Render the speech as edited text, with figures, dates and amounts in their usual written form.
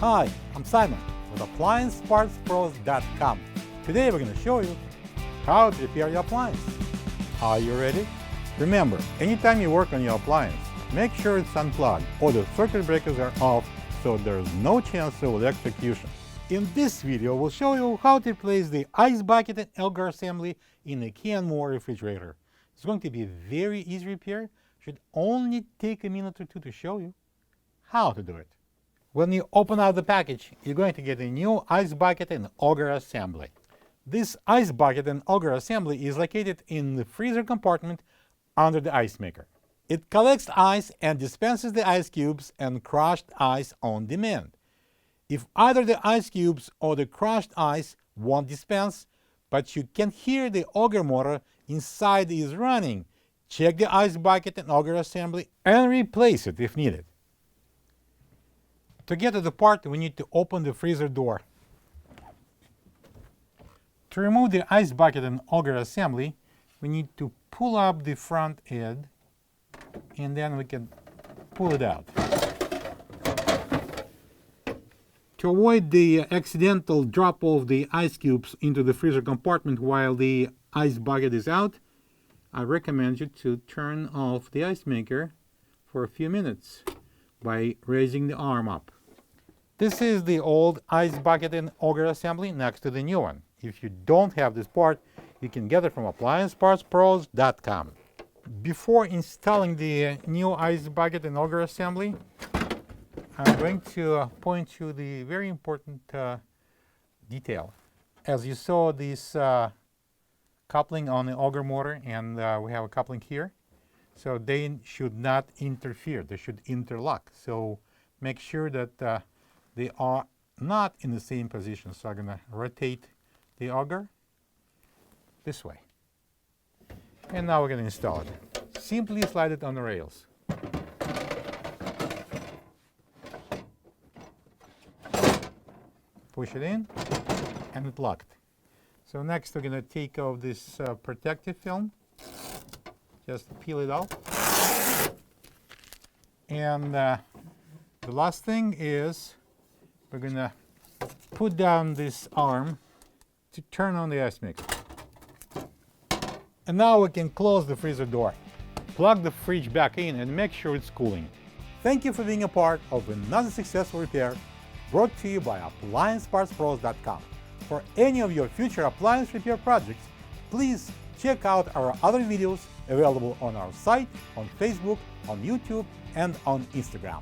Hi, I'm Simon with AppliancePartsPros.com. Today we're going to show you how to repair your appliance. Are you ready? Remember, anytime you work on your appliance, make sure it's unplugged or the circuit breakers are off so there's no chance of electrocution. In this video, we'll show you how to replace the ice bucket and Auger assembly in a Kenmore refrigerator. It's going to be a very easy repair. Should only take a minute or two to show you how to do it. When you open out the package, you're going to get a new ice bucket and Auger assembly. This ice bucket and Auger assembly is located in the freezer compartment under the ice maker. It collects ice and dispenses the ice cubes and crushed ice on demand. If either the ice cubes or the crushed ice won't dispense, but you can hear the Auger motor inside is running, check the ice bucket and Auger assembly and replace it if needed. To get to the part, we need to open the freezer door. To remove the ice bucket and Auger assembly, we need to pull up the front edge and then we can pull it out. To avoid the accidental drop of the ice cubes into the freezer compartment while the ice bucket is out, I recommend you to turn off the ice maker for a few minutes by raising the arm up. This is the old ice bucket and Auger assembly next to the new one. If you don't have this part, you can get it from AppliancePartsPros.com. Before installing the new ice bucket and Auger assembly, I'm going to point to the very important detail. As you saw, this coupling on the Auger motor, and we have a coupling here, so they should not interfere. They should interlock. So make sure that they are not in the same position. So I'm going to rotate the Auger this way. And now we're going to install it. Simply slide it on the rails. Push it in, and it locked. So next we're going to take off this protective film. Just peel it off. And the last thing is we're going to put down this arm to turn on the ice maker. And now we can close the freezer door. Plug the fridge back in and make sure it's cooling. Thank you for being a part of another successful repair brought to you by AppliancePartsPros.com. For any of your future appliance repair projects, please check out our other videos available on our site, on Facebook, on YouTube, and on Instagram.